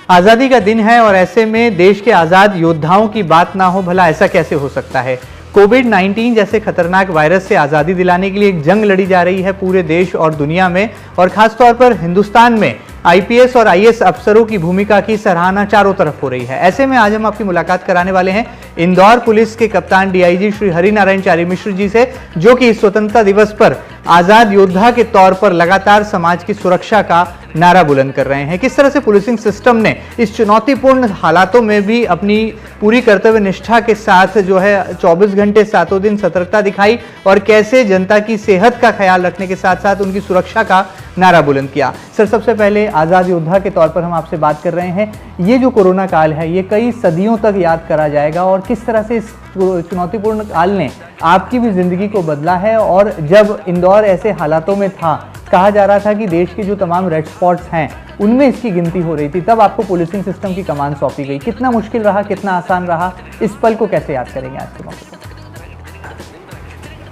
आज़ादी का दिन है और ऐसे में देश के आज़ाद योद्धाओं की बात ना हो, भला ऐसा कैसे हो सकता है। कोविड-19 जैसे खतरनाक वायरस से आज़ादी दिलाने के लिए एक जंग लड़ी जा रही है पूरे देश और दुनिया में, और खासतौर पर हिंदुस्तान में आईपीएस और आईएएस अफसरों की भूमिका की सराहना चारों तरफ हो रही है। ऐसे में आज हम आपकी मुलाकात कराने वाले हैं इंदौर पुलिस के कप्तान डीआईजी श्री हरिनारायण चारी मिश्र जी से, जो कि इस स्वतंत्रता दिवस पर आजाद योद्धा के तौर पर लगातार समाज की सुरक्षा का नारा बुलंद कर रहे हैं। किस तरह से पुलिसिंग सिस्टम ने इस चुनौतीपूर्ण हालातों में भी अपनी पूरी कर्तव्य निष्ठा के साथ जो है 24 घंटे सातों दिन सतर्कता दिखाई, और कैसे जनता की सेहत का ख्याल रखने के साथ साथ उनकी सुरक्षा का नारा बुलंद किया। सर, सबसे पहले आज़ाद योद्धा के तौर पर हम आपसे बात कर रहे हैं। ये जो कोरोना काल है ये कई सदियों तक याद करा जाएगा, और किस तरह से इस चुनौतीपूर्ण काल ने आपकी भी जिंदगी को बदला है। और जब इंदौर ऐसे हालातों में था, कहा जा रहा था कि देश के जो तमाम रेड स्पॉट्स हैं उनमें इसकी गिनती हो रही थी, तब आपको पुलिसिंग सिस्टम की कमान सौंपी गई। कितना मुश्किल रहा, कितना आसान रहा, इस पल को कैसे याद करेंगे आज के मौके पर?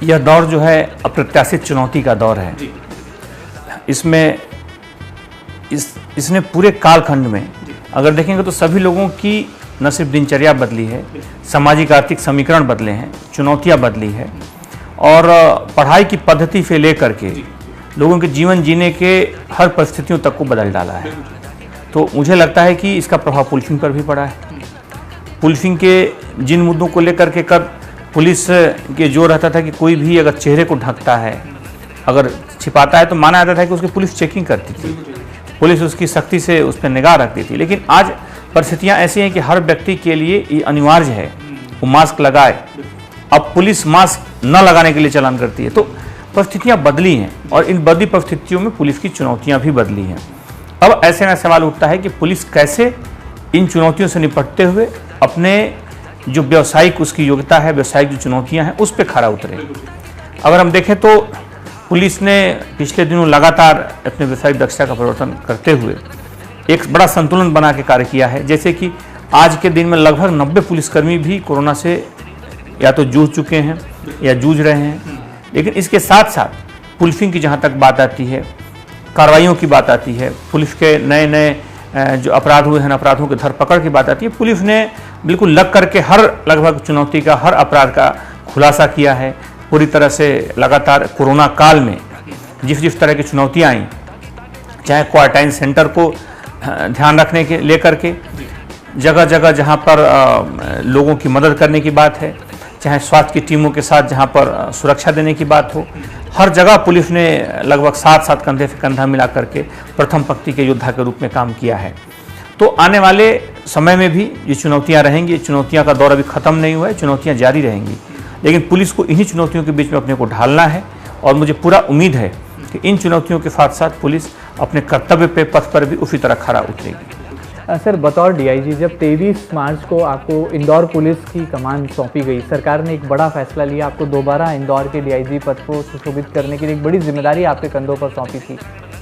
यह दौर जो है अप्रत्याशित चुनौती का दौर है। इसमें इसने पूरे कालखंड में अगर देखेंगे तो सभी लोगों की न सिर्फ दिनचर्या बदली है, सामाजिक आर्थिक समीकरण बदले हैं, चुनौतियां बदली है, और पढ़ाई की पद्धति से लेकर के लोगों के जीवन जीने के हर परिस्थितियों तक को बदल डाला है। तो मुझे लगता है कि इसका प्रभाव पुलिसिंग पर भी पड़ा है। पुलिसिंग के जिन मुद्दों को लेकर के कब पुलिस के जो रहता था कि कोई भी अगर चेहरे को ढकता है, अगर छिपाता है, तो माना जाता था कि उसकी पुलिस चेकिंग करती थी, पुलिस उसकी सख्ती से उस पर निगाह रखती थी। लेकिन आज परिस्थितियां ऐसी हैं कि हर व्यक्ति के लिए ये अनिवार्य है वो मास्क लगाए। अब पुलिस मास्क न लगाने के लिए चालान करती है। तो परिस्थितियां बदली हैं, और इन बदली परिस्थितियों में पुलिस की चुनौतियां भी बदली हैं। अब ऐसे में सवाल उठता है कि पुलिस कैसे इन चुनौतियों से निपटते हुए अपने जो व्यावसायिक उसकी योग्यता है, व्यावसायिक जो चुनौतियां हैं, उस पर खरा उतरे। अगर हम देखें तो पुलिस ने पिछले दिनों लगातार अपने व्यावसायिक दक्षता का परिवर्तन करते हुए एक बड़ा संतुलन बना के कार्य किया है। जैसे कि आज के दिन में लगभग 90 पुलिसकर्मी भी कोरोना से या तो जूझ चुके हैं या जूझ रहे हैं। लेकिन इसके साथ साथ पुलिसिंग की जहाँ तक बात आती है, कार्रवाइयों की बात आती है, पुलिस के नए नए जो अपराध हुए हैं, अपराधों की धरपकड़ की बात आती है, पुलिस ने बिल्कुल लग करके हर लगभग चुनौती का, हर अपराध का खुलासा किया है। पूरी तरह से लगातार कोरोना काल में जिस तरह की चुनौतियाँ आई, चाहे क्वारंटाइन सेंटर को ध्यान रखने के लेकर के, जगह जगह जहाँ पर लोगों की मदद करने की बात है, चाहे स्वास्थ्य की टीमों के साथ जहाँ पर सुरक्षा देने की बात हो, हर जगह पुलिस ने लगभग साथ कंधे से कंधा मिला करके प्रथम पंक्ति के योद्धा के रूप में काम किया है। तो आने वाले समय में भी ये चुनौतियाँ रहेंगी। ये चुनौतियाँ का दौर अभी ख़त्म नहीं हुआ है, चुनौतियाँ जारी रहेंगी। लेकिन पुलिस को इन्हीं चुनौतियों के बीच में अपने को ढालना है, और मुझे पूरा उम्मीद है कि इन चुनौतियों के साथ साथ पुलिस अपने कर्तव्य पे पथ पर भी उसी तरह खरा उतरेगी। सर, बतौर डीआईजी जब 23 मार्च को आपको इंदौर पुलिस की कमान सौंपी गई, सरकार ने एक बड़ा फैसला लिया, आपको दोबारा इंदौर के डीआईजी पद को सुशोभित करने के लिए एक बड़ी जिम्मेदारी आपके कंधों पर सौंपी थी।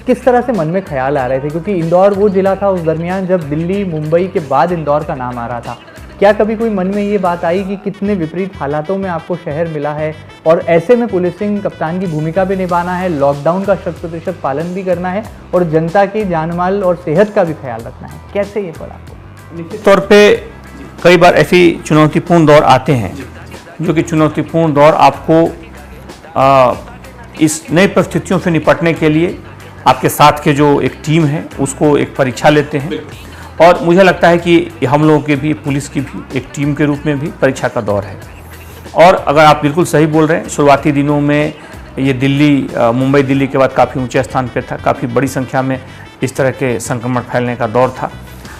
किस तरह से मन में ख्याल आ रहे थे, क्योंकि इंदौर वो जिला था उस दरमियान जब दिल्ली मुंबई के बाद इंदौर का नाम आ रहा था। क्या कभी कोई मन में ये बात आई कि कितने विपरीत हालातों में आपको शहर मिला है, और ऐसे में पुलिसिंग कप्तान की भूमिका भी निभाना है, लॉकडाउन का 100% पालन भी करना है, और जनता की जानमाल और सेहत का भी ख्याल रखना है? कैसे ये पड़ा आपको? निश्चित तौर पे कई बार ऐसी चुनौतीपूर्ण दौर आते हैं, जो कि चुनौतीपूर्ण दौर आपको इस नई परिस्थितियों से निपटने के लिए आपके साथ के जो एक टीम है उसको एक परीक्षा लेते हैं। और मुझे लगता है कि हम लोगों के भी, पुलिस की भी एक टीम के रूप में भी परीक्षा का दौर है। और अगर आप बिल्कुल सही बोल रहे हैं, शुरुआती दिनों में ये दिल्ली, मुंबई दिल्ली के बाद काफ़ी ऊंचे स्थान पे था, काफ़ी बड़ी संख्या में इस तरह के संक्रमण फैलने का दौर था।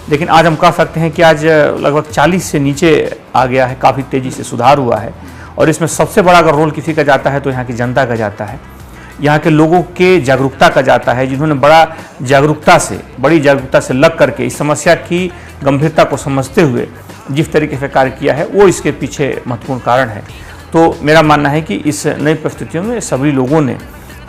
लेकिन आज हम कह सकते हैं कि आज लगभग 40 से नीचे आ गया है, काफ़ी तेज़ी से सुधार हुआ है। और इसमें सबसे बड़ा अगर रोल किसी का जाता है तो यहाँ की जनता का जाता है, यहाँ के लोगों के जागरूकता का जाता है, जिन्होंने बड़ी जागरूकता से लग करके इस समस्या की गंभीरता को समझते हुए जिस तरीके से कार्य किया है, वो इसके पीछे महत्वपूर्ण कारण है। तो मेरा मानना है कि इस नई परिस्थितियों में सभी लोगों ने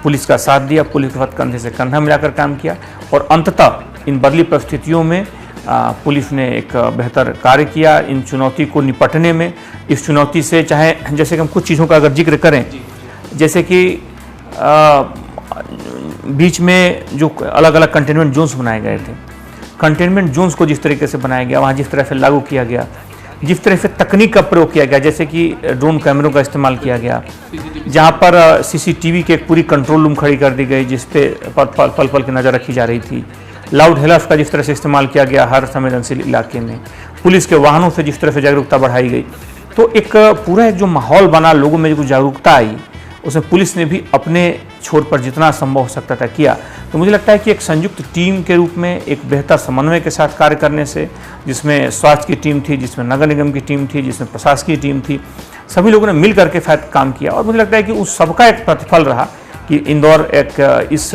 पुलिस का साथ दिया, पुलिस के साथ कंधे से कंधा मिलाकर काम किया, और अंततः इन बदली परिस्थितियों में पुलिस ने एक बेहतर कार्य किया। इन चुनौती को निपटने में, इस चुनौती से, चाहे जैसे कि हम कुछ चीज़ों का अगर जिक्र करें, जैसे कि बीच में जो अलग अलग कंटेनमेंट जोन्स बनाए गए थे, कंटेनमेंट जोन्स को जिस तरीके से बनाया गया, वहाँ जिस तरह से लागू किया गया, जिस तरह से तकनीक का प्रयोग किया गया, जैसे कि ड्रोन कैमरों का इस्तेमाल किया गया, जहाँ पर सीसीटीवी की एक पूरी कंट्रोल रूम खड़ी कर दी गई जिस पे पल पल की नज़र रखी जा रही थी, लाउड हेलर्स का जिस तरह से इस्तेमाल किया गया हर संवेदनशील इलाके में, पुलिस के वाहनों से जिस तरह से जागरूकता बढ़ाई गई, तो एक पूरा जो माहौल बना, लोगों में जो जागरूकता आई, उसमें पुलिस ने भी अपने छोर पर जितना संभव हो सकता था किया। तो मुझे लगता है कि एक संयुक्त टीम के रूप में एक बेहतर समन्वय के साथ कार्य करने से, जिसमें स्वास्थ्य की टीम थी, जिसमें नगर निगम की टीम थी, जिसमें प्रशासकीय टीम थी, सभी लोगों ने मिल करके शायद काम किया और मुझे लगता है कि उस सबका एक प्रतिफल रहा कि इंदौर एक इस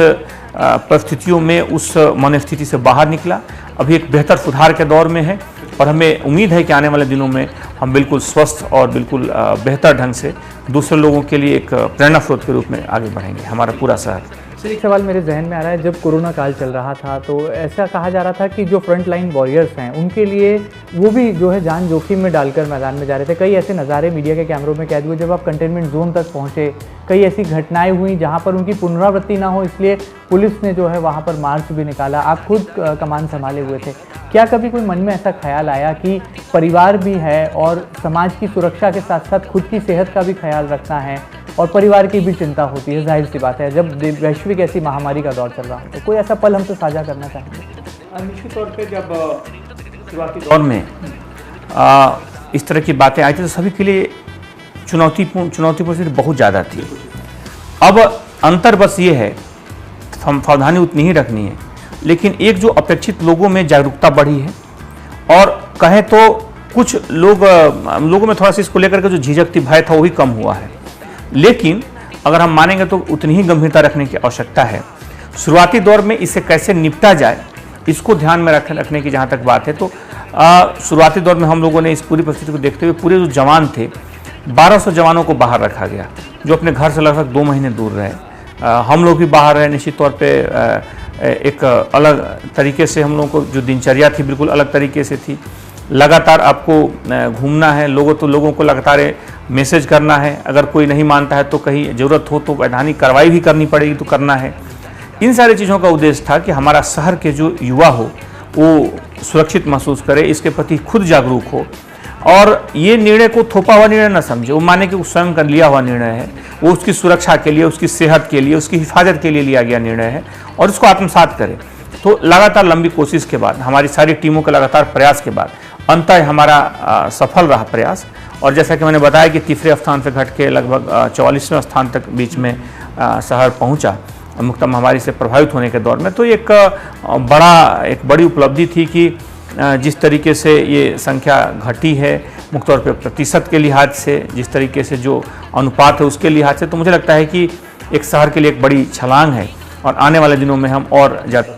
परिस्थितियों में उस मनस्थिति से बाहर निकला, अभी एक बेहतर सुधार के दौर में है और हमें उम्मीद है कि आने वाले दिनों में हम बिल्कुल स्वस्थ और बिल्कुल बेहतर ढंग से दूसरे लोगों के लिए एक प्रेरणा स्रोत के रूप में आगे बढ़ेंगे, हमारा पूरा शहर। सर, एक सवाल मेरे जहन में आ रहा है, जब कोरोना काल चल रहा था तो ऐसा कहा जा रहा था कि जो फ्रंट लाइन वॉरियर्स हैं उनके लिए वो भी जो है जान जोखिम में डालकर मैदान में जा रहे थे। कई ऐसे नज़ारे मीडिया के कैमरों में कैद हुए जब आप कंटेनमेंट जोन तक पहुँचे, कई ऐसी घटनाएं हुई जहाँ पर उनकी पुनरावृत्ति ना हो, इसलिए पुलिस ने जो है वहाँ पर मार्च भी निकाला। आप खुद कमान संभाले हुए थे, क्या कभी कोई मन में ऐसा ख्याल आया कि परिवार भी है और समाज की सुरक्षा के साथ साथ खुद की सेहत का भी ख्याल रखना है और परिवार की भी चिंता होती है, जाहिर सी बात है जब वैश्विक ऐसी महामारी का दौर चल रहा है, तो कोई ऐसा पल हमसे साझा करना चाहेंगे? निश्चित तौर पे जब शुरुआती दौर में इस तरह की बातें आई थी तो सभी के लिए चुनौतीपूर्ण स्थिति बहुत ज़्यादा थी। अब अंतर बस ये है, सावधानी उतनी ही रखनी है, लेकिन एक जो अपेक्षित लोगों में जागरूकता बढ़ी है और कहें तो कुछ लोगों में थोड़ा सा इसको लेकर के जो झिझक थी, भय था, वो भी कम हुआ है। लेकिन अगर हम मानेंगे तो उतनी ही गंभीरता रखने की आवश्यकता है। शुरुआती दौर में इसे कैसे निपटा जाए, इसको ध्यान में रखने की जहाँ तक बात है, तो शुरुआती दौर में हम लोगों ने इस पूरी परिस्थिति को देखते हुए पूरे जो जवान थे, 1200 जवानों को बाहर रखा गया जो अपने घर से लगभग 2 महीने दूर रहे। हम लोग भी बाहर रहे, निश्चित तौर पे एक अलग तरीके से हम लोगों को जो दिनचर्या थी बिल्कुल अलग तरीके से थी। लगातार आपको घूमना है, लोगों को लगातार मैसेज करना है, अगर कोई नहीं मानता है तो कहीं ज़रूरत हो तो वैधानिक कार्रवाई भी करनी पड़ेगी तो करना है। इन सारी चीज़ों का उद्देश्य था कि हमारा शहर के जो युवा हो वो सुरक्षित महसूस करे, इसके प्रति खुद जागरूक हो और ये निर्णय को थोपा हुआ निर्णय न समझे, वो माने कि वो स्वयं का लिया हुआ निर्णय है, वो उसकी सुरक्षा के लिए, उसकी सेहत के लिए, उसकी हिफाजत के लिए लिया गया निर्णय है और उसको आत्मसात करे। तो लगातार लंबी कोशिश के बाद, हमारी सारी टीमों के लगातार प्रयास के बाद अंततः हमारा सफल रहा प्रयास और जैसा कि मैंने बताया कि तीसरे स्थान से घट के लगभग 44वें स्थान तक बीच में शहर पहुंचा मुक्त महामारी से प्रभावित होने के दौर में। तो एक बड़ी उपलब्धि थी कि जिस तरीके से ये संख्या घटी है, मुख्य तौर पे प्रतिशत के लिहाज से, जिस तरीके से जो अनुपात है उसके लिहाज से, तो मुझे लगता है कि एक शहर के लिए एक बड़ी छलांग है और आने वाले दिनों में हम और ज़्यादा।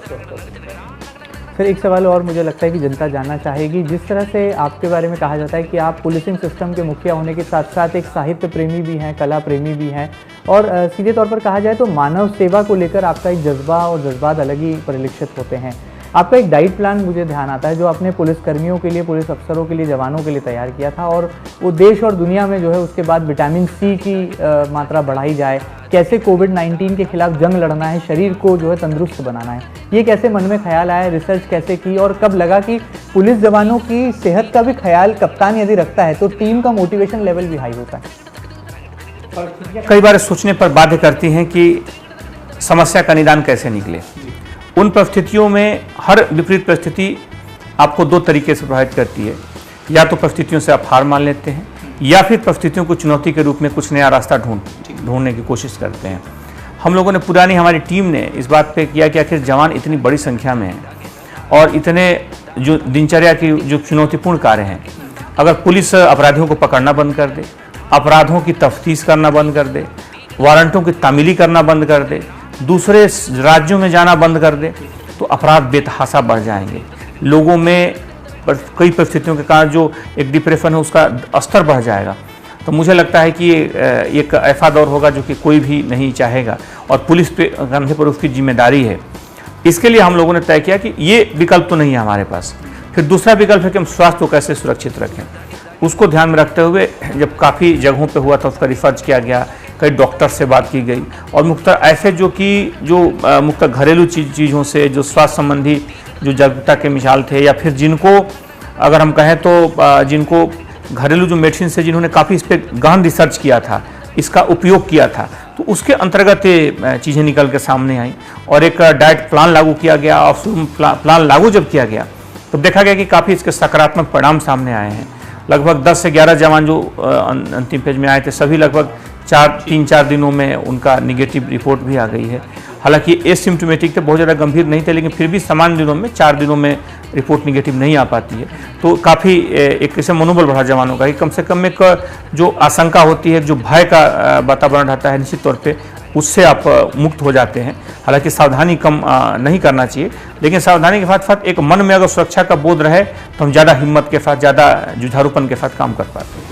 सर, एक सवाल और मुझे लगता है कि जनता जानना चाहेगी, जिस तरह से आपके बारे में कहा जाता है कि आप पुलिसिंग सिस्टम के मुखिया होने के साथ साथ एक साहित्य प्रेमी भी हैं, कला प्रेमी भी हैं और सीधे तौर पर कहा जाए तो मानव सेवा को लेकर आपका एक जज्बा और जज्बात अलग ही परिलक्षित होते हैं। आपका एक डाइट प्लान मुझे ध्यान आता है जो आपने पुलिसकर्मियों के लिए, पुलिस अफसरों के लिए, जवानों के लिए तैयार किया था और वो देश और दुनिया में जो है उसके बाद विटामिन सी की मात्रा बढ़ाई जाए, कैसे कोविड-19 के खिलाफ जंग लड़ना है, शरीर को जो है तंदुरुस्त बनाना है, ये कैसे मन में ख्याल आया, रिसर्च कैसे की और कब लगा कि पुलिस जवानों की सेहत का भी ख्याल कप्तान यदि रखता है तो टीम का मोटिवेशन लेवल भी हाई होता है? कई बार सोचने पर बाध्य करती हैं कि समस्या का निदान कैसे निकले। उन परिस्थितियों में हर विपरीत परिस्थिति आपको 2 तरीके से प्रभावित करती है, या तो परिस्थितियों से आप हार मान लेते हैं या फिर परिस्थितियों को चुनौती के रूप में कुछ नया रास्ता ढूंढने की कोशिश करते हैं। हम लोगों ने हमारी टीम ने इस बात पे किया कि आखिर जवान इतनी बड़ी संख्या में हैं और इतने जो दिनचर्या की जो चुनौतीपूर्ण कार्य हैं, अगर पुलिस अपराधियों को पकड़ना बंद कर दे, अपराधों की तफ्तीश करना बंद कर दे, वारंटों की तामीली करना बंद कर दे, दूसरे राज्यों में जाना बंद कर दे, तो अपराध बेतहाशा बढ़ जाएंगे। लोगों में कई परिस्थितियों के कारण जो एक डिप्रेशन है उसका स्तर बढ़ जाएगा। तो मुझे लगता है कि ये एक ऐसा दौर होगा जो कि कोई भी नहीं चाहेगा और पुलिस पे कंधे पर उसकी जिम्मेदारी है। इसके लिए हम लोगों ने तय किया कि ये विकल्प तो नहीं है हमारे पास। फिर दूसरा विकल्प है कि हम स्वास्थ्य को कैसे सुरक्षित रखें, उसको ध्यान में रखते हुए जब काफ़ी जगहों पे हुआ था उसका रिसर्च किया गया, कई डॉक्टर से बात की गई और मुख्यतः ऐसे जो मुख्यतः घरेलू चीज़ों से, जो स्वास्थ्य संबंधी जो जागरूकता के मिसाल थे, या फिर जिनको अगर हम कहें तो जिनको घरेलू जो मेडिसिन से जिन्होंने काफ़ी इस पर गहन रिसर्च किया था, इसका उपयोग किया था, तो उसके अंतर्गत ये चीज़ें निकल के सामने आई और एक डाइट प्लान लागू किया गया। और प्लान लागू जब किया गया तो देखा गया कि काफ़ी इसके सकारात्मक परिणाम सामने आए हैं। लगभग 10 से 11 जवान जो अंतिम फेज में आए थे, सभी लगभग 3-4 दिनों में उनका निगेटिव रिपोर्ट भी आ गई है। हालांकि एसिम्प्टोमेटिक थे, बहुत ज़्यादा गंभीर नहीं थे, लेकिन फिर भी सामान्य दिनों में 4 दिनों में रिपोर्ट निगेटिव नहीं आ पाती है। तो काफ़ी एक इससे मनोबल बढ़ा जवानों का कि कम से कम एक जो आशंका होती है, जो भय का वातावरण रहता है, निश्चित तौर पे उससे आप मुक्त हो जाते हैं। हालांकि सावधानी कम नहीं करना चाहिए, लेकिन सावधानी के साथ साथ एक मन में अगर सुरक्षा का बोध रहे तो हम ज़्यादा हिम्मत के साथ, ज़्यादा जुझारूपन के साथ काम कर पाते हैं।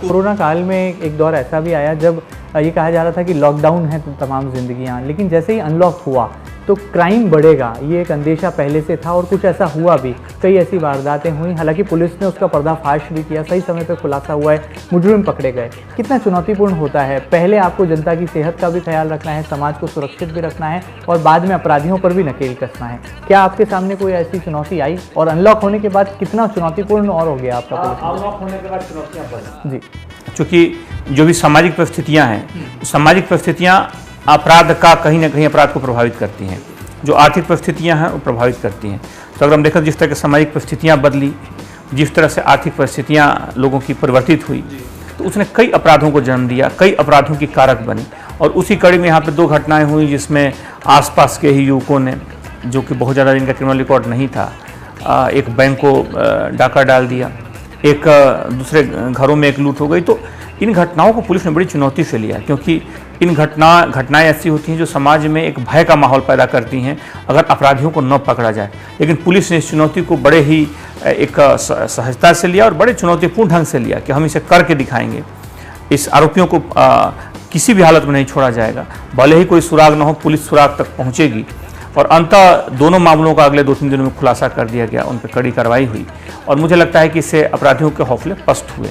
कोरोना काल में एक दौर ऐसा भी आया जब ये कहा जा रहा था कि लॉकडाउन है तमाम जिंदगियां, लेकिन जैसे ही अनलॉक हुआ तो क्राइम बढ़ेगा, ये एक अंदेशा पहले से था और कुछ ऐसा हुआ भी। कई ऐसी वारदातें हुई, हालांकि पुलिस ने उसका पर्दाफाश भी किया, सही समय पर खुलासा हुआ है, मुजरिम पकड़े गए। कितना चुनौतीपूर्ण होता है, पहले आपको जनता की सेहत का भी ख्याल रखना है, समाज को सुरक्षित भी रखना है और बाद में अपराधियों पर भी नकेल कसना है। क्या आपके सामने कोई ऐसी चुनौती आई और अनलॉक होने के बाद कितना चुनौतीपूर्ण और हो गया आपका? अनलॉक होने के बाद चुनौतियाँ बढ़ी जी, चूँकि जो भी सामाजिक परिस्थितियाँ हैं, सामाजिक परिस्थितियाँ अपराध का कहीं ना कहीं अपराध को प्रभावित करती हैं। जो आर्थिक परिस्थितियां हैं वो प्रभावित करती हैं। तो अगर हम देखें जिस तरह की सामाजिक परिस्थितियां बदली, जिस तरह से आर्थिक परिस्थितियां लोगों की परिवर्तित हुई, तो उसने कई अपराधों को जन्म दिया, कई अपराधों की कारक बनी। और उसी कड़ी में यहाँ पे 2 घटनाएं हुई जिसमें आसपास के ही युवकों ने, जो कि बहुत ज़्यादा इनका क्रिमिनल रिकॉर्ड नहीं था, एक बैंक को डाका डाल दिया, एक दूसरे घरों में एक लूट हो गई। तो इन घटनाओं को पुलिस ने बड़ी चुनौती से लिया, क्योंकि इन घटनाएं ऐसी होती हैं जो समाज में एक भय का माहौल पैदा करती हैं अगर अपराधियों को न पकड़ा जाए। लेकिन पुलिस ने इस चुनौती को बड़े ही एक सहजता से लिया और बड़े चुनौतीपूर्ण ढंग से लिया कि हम इसे करके दिखाएंगे। इस आरोपियों को किसी भी हालत में नहीं छोड़ा जाएगा, भले ही कोई सुराग न हो, पुलिस सुराग तक पहुँचेगी। और अंततः दोनों मामलों का अगले 2-3 दिनों में खुलासा कर दिया गया, उन पर कड़ी कार्रवाई हुई और मुझे लगता है कि इससे अपराधियों के हौसले पस्त हुए।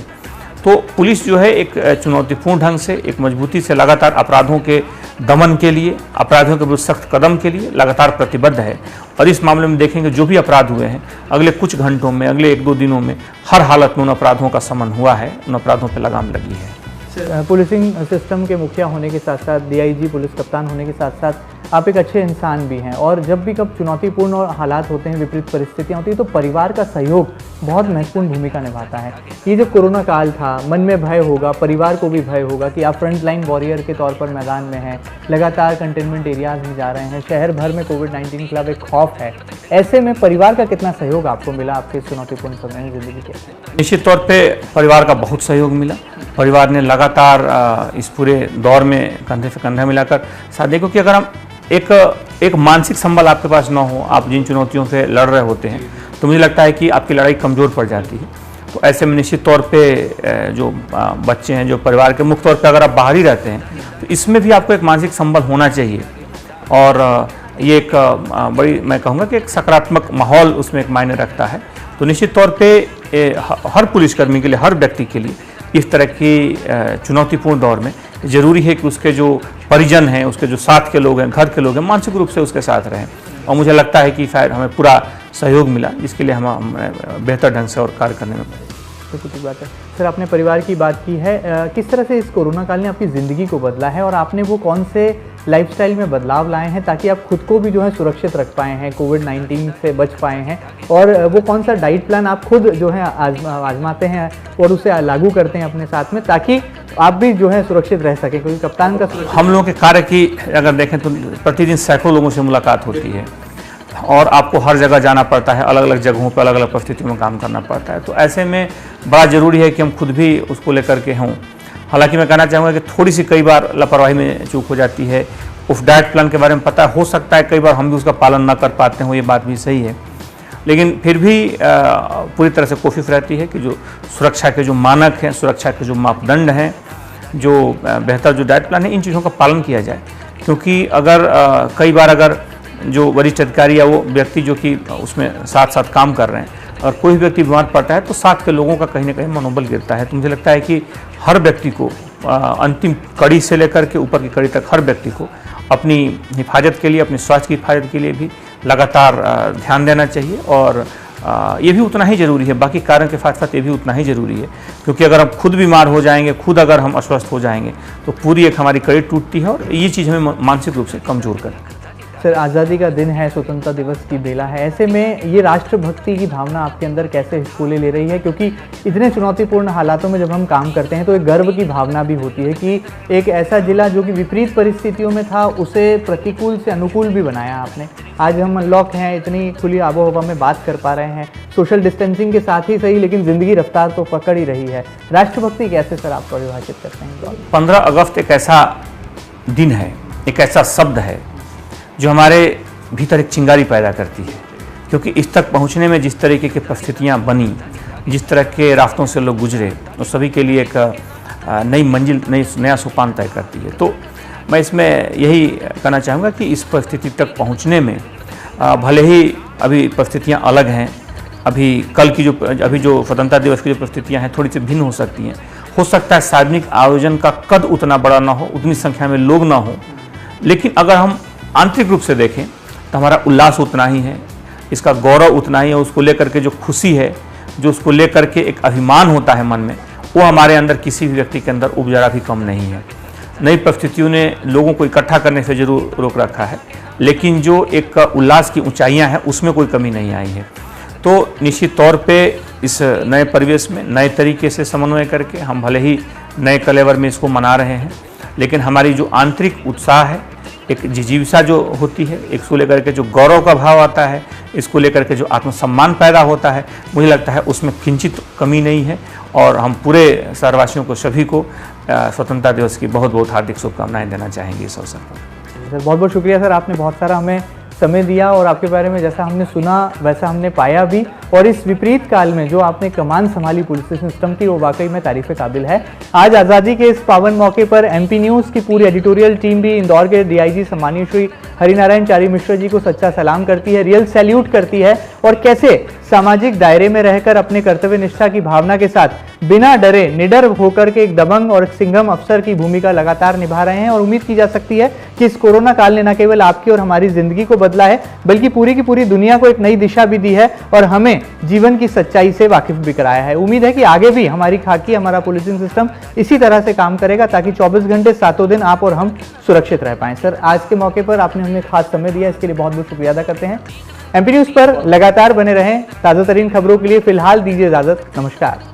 तो पुलिस जो है एक चुनौतीपूर्ण ढंग से, एक मजबूती से लगातार अपराधों के दमन के लिए, अपराधियों के विरुद्ध सख्त कदम के लिए लगातार प्रतिबद्ध है। और इस मामले में देखेंगे जो भी अपराध हुए हैं, अगले कुछ घंटों में, अगले 1-2 दिनों में हर हालत में उन अपराधों का समन हुआ है, उन अपराधों पर लगाम लगी है। पुलिसिंग सिस्टम के मुखिया होने के साथ साथ, DIG पुलिस कप्तान होने के साथ साथ आप एक अच्छे इंसान भी हैं और जब भी कब चुनौतीपूर्ण और हालात होते हैं, विपरीत परिस्थितियां होती हैं, तो परिवार का सहयोग बहुत महत्वपूर्ण भूमिका निभाता है। ये जो कोरोना काल था, मन में भय होगा, परिवार को भी भय होगा कि आप फ्रंट लाइन वॉरियर के तौर पर मैदान में हैं, लगातार कंटेनमेंट एरियाज में जा रहे हैं, शहर भर में कोविड-19 के खिलाफ एक खौफ है। ऐसे में परिवार का कितना सहयोग आपको मिला आपके चुनौतीपूर्ण समय में जिंदगी के? निश्चित तौर पर परिवार का बहुत सहयोग मिला। परिवार ने लगातार इस पूरे दौर में कंधे से कंधा मिलाकर साथ देखो कि अगर हम एक मानसिक संबल आपके पास ना हो, आप जिन चुनौतियों से लड़ रहे होते हैं, तो मुझे लगता है कि आपकी लड़ाई कमज़ोर पड़ जाती है। तो ऐसे में निश्चित तौर पे जो बच्चे हैं, जो परिवार के मुख्य तौर पे अगर आप बाहर ही रहते हैं, तो इसमें भी आपको एक मानसिक संबल होना चाहिए। और ये एक बड़ी, मैं कहूँगा कि एक सकारात्मक माहौल उसमें एक मायने रखता है। तो निश्चित तौर पर हर पुलिसकर्मी के लिए, हर व्यक्ति के लिए इस तरह की चुनौतीपूर्ण दौर में ज़रूरी है कि उसके जो परिजन हैं, उसके जो साथ के लोग हैं, घर के लोग हैं, मानसिक रूप से उसके साथ रहें। और मुझे लगता है कि शायद हमें पूरा सहयोग मिला, जिसके लिए हम बेहतर ढंग से और कार्य करने में। तो कुछ बात है सर, आपने परिवार की बात की है, किस तरह से इस कोरोना काल ने आपकी ज़िंदगी को बदला है और आपने वो कौन से लाइफस्टाइल में बदलाव लाए हैं ताकि आप खुद को भी जो है सुरक्षित रख पाए हैं, कोविड-19 से बच पाए हैं? और वो कौन सा डाइट प्लान आप खुद जो है आजमाते हैं और उसे लागू करते हैं अपने साथ में, ताकि आप भी जो है सुरक्षित रह सकें? क्योंकि कप्तान का हम लोगों के कार्य की अगर देखें तो प्रतिदिन सैकड़ों लोगों से मुलाकात होती है और आपको हर जगह जाना पड़ता है, अलग अलग जगहों पर अलग अलग परिस्थितियों में काम करना पड़ता है। तो ऐसे में बड़ा ज़रूरी है कि हम खुद भी उसको लेकर के हों। हालांकि मैं कहना चाहूँगा कि थोड़ी सी कई बार लापरवाही में चूक हो जाती है। उस डाइट प्लान के बारे में पता हो सकता है, कई बार हम भी उसका पालन ना कर पाते हों, ये बात भी सही है। लेकिन फिर भी पूरी तरह से कोशिश रहती है कि जो सुरक्षा के जो मानक हैं, सुरक्षा के जो मापदंड हैं, जो बेहतर जो डाइट प्लान है, इन चीज़ों का पालन किया जाए। क्योंकि अगर कई बार अगर जो वरिष्ठ अधिकारी या वो व्यक्ति जो कि उसमें साथ साथ काम कर रहे हैं, और कोई व्यक्ति बीमार पड़ता है तो साथ के लोगों का कहीं ना कहीं मनोबल गिरता है। तो मुझे लगता है कि हर व्यक्ति को अंतिम कड़ी से लेकर के ऊपर की कड़ी तक हर व्यक्ति को अपनी हिफाजत के लिए, अपने स्वास्थ्य की हिफाजत के लिए भी लगातार ध्यान देना चाहिए और ये भी उतना ही ज़रूरी है, बाकी कारण के साथ साथ ये भी उतना ही ज़रूरी है, क्योंकि अगर हम खुद बीमार हो जाएंगे, खुद अगर हम अस्वस्थ हो जाएंगे तो पूरी एक हमारी कड़ी टूटती है और ये चीज़ हमें मानसिक रूप से कमज़ोर करेगी। सर, आज़ादी का दिन है, स्वतंत्रता दिवस की बेला है, ऐसे में ये राष्ट्रभक्ति की भावना आपके अंदर कैसे हिस्से ले रही है? क्योंकि इतने चुनौतीपूर्ण हालातों में जब हम काम करते हैं तो एक गर्व की भावना भी होती है कि एक ऐसा जिला जो कि विपरीत परिस्थितियों में था उसे प्रतिकूल से अनुकूल भी बनाया आपने। आज हम अनलॉक हैं, इतनी खुली आबो हवा में बात कर पा रहे हैं, सोशल डिस्टेंसिंग के साथ ही सही, लेकिन ज़िंदगी रफ्तार तो पकड़ ही रही है। राष्ट्रभक्ति कैसे सर आप परिभाषित करते हैं? 15 अगस्त एक ऐसा दिन है, एक ऐसा शब्द है जो हमारे भीतर एक चिंगारी पैदा करती है, क्योंकि इस तक पहुंचने में जिस तरीके की परिस्थितियां बनी, जिस तरह के रास्तों से लोग गुजरे, उस सभी के लिए एक नई मंजिल, नया सोपान तय करती है। तो मैं इसमें यही कहना चाहूँगा कि इस परिस्थिति तक पहुंचने में भले ही अभी परिस्थितियां अलग हैं, अभी जो स्वतंत्रता दिवस की जो परिस्थितियाँ हैं थोड़ी सी भिन्न हो सकती हैं। हो सकता है सार्वजनिक आयोजन का कद उतना बड़ा ना हो, उतनी संख्या में लोग ना हो, लेकिन अगर हम आंतरिक रूप से देखें तो हमारा उल्लास उतना ही है, इसका गौरव उतना ही है, उसको लेकर के जो खुशी है, जो उसको लेकर के एक अभिमान होता है मन में, वो हमारे अंदर किसी भी व्यक्ति के अंदर उपजरा भी कम नहीं है। नई परिस्थितियों ने लोगों को इकट्ठा करने से जरूर रोक रखा है, लेकिन जो एक उल्लास की ऊंचाइयां हैं उसमें कोई कमी नहीं आई है। तो निश्चित तौर पे इस नए परिवेश में नए तरीके से समन्वय करके हम भले ही नए कलेवर में इसको मना रहे हैं, लेकिन हमारी जो आंतरिक उत्साह है, एक जिजीविषा जो होती है, इसको लेकर के जो गौरव का भाव आता है, इसको लेकर के जो आत्मसम्मान पैदा होता है, मुझे लगता है उसमें किंचित कमी नहीं है। और हम पूरे शहरवासियों को, सभी को स्वतंत्रता दिवस की बहुत बहुत हार्दिक शुभकामनाएं देना चाहेंगे इस अवसर पर। सर, बहुत बहुत शुक्रिया सर, आपने बहुत सारा हमें समय दिया और आपके बारे में जैसा हमने सुना वैसा हमने पाया भी, और इस विपरीत काल में जो आपने कमान संभाली पुलिस सिस्टम की वो वाकई में तारीफ़ काबिल है। आज आज़ादी के इस पावन मौके पर एमपी न्यूज़ की पूरी एडिटोरियल टीम भी इंदौर के डीआईजी सम्मानीय श्री हरिनारायण चारी मिश्रा जी को सच्चा सलाम करती है, रियल सैल्यूट करती है, और कैसे सामाजिक दायरे में रहकर अपने कर्तव्य निष्ठा की भावना के साथ बिना डरे निडर होकर के एक दबंग और सिंघम अफसर की भूमिका लगातार निभा रहे हैं। और उम्मीद की जा सकती है कि इस कोरोना काल ने न केवल आपकी और हमारी जिंदगी को बदला है, बल्कि पूरी की पूरी दुनिया को एक नई दिशा भी दी है और हमें जीवन की सच्चाई से वाकिफ भी कराया है। उम्मीद है कि आगे भी हमारी खाकी, हमारा पुलिसिंग सिस्टम इसी तरह से काम करेगा ताकि 24 घंटे 7 दिन आप और हम सुरक्षित रह पाएं। सर, आज के मौके पर आपने हमें खास समय दिया, इसके लिए बहुत बहुत शुक्रिया अदा करते हैं। एमपी न्यूज़ पर लगातार बने रहें, ताज़ा तरीन खबरों के लिए फिलहाल दीजिए इजाजत। नमस्कार।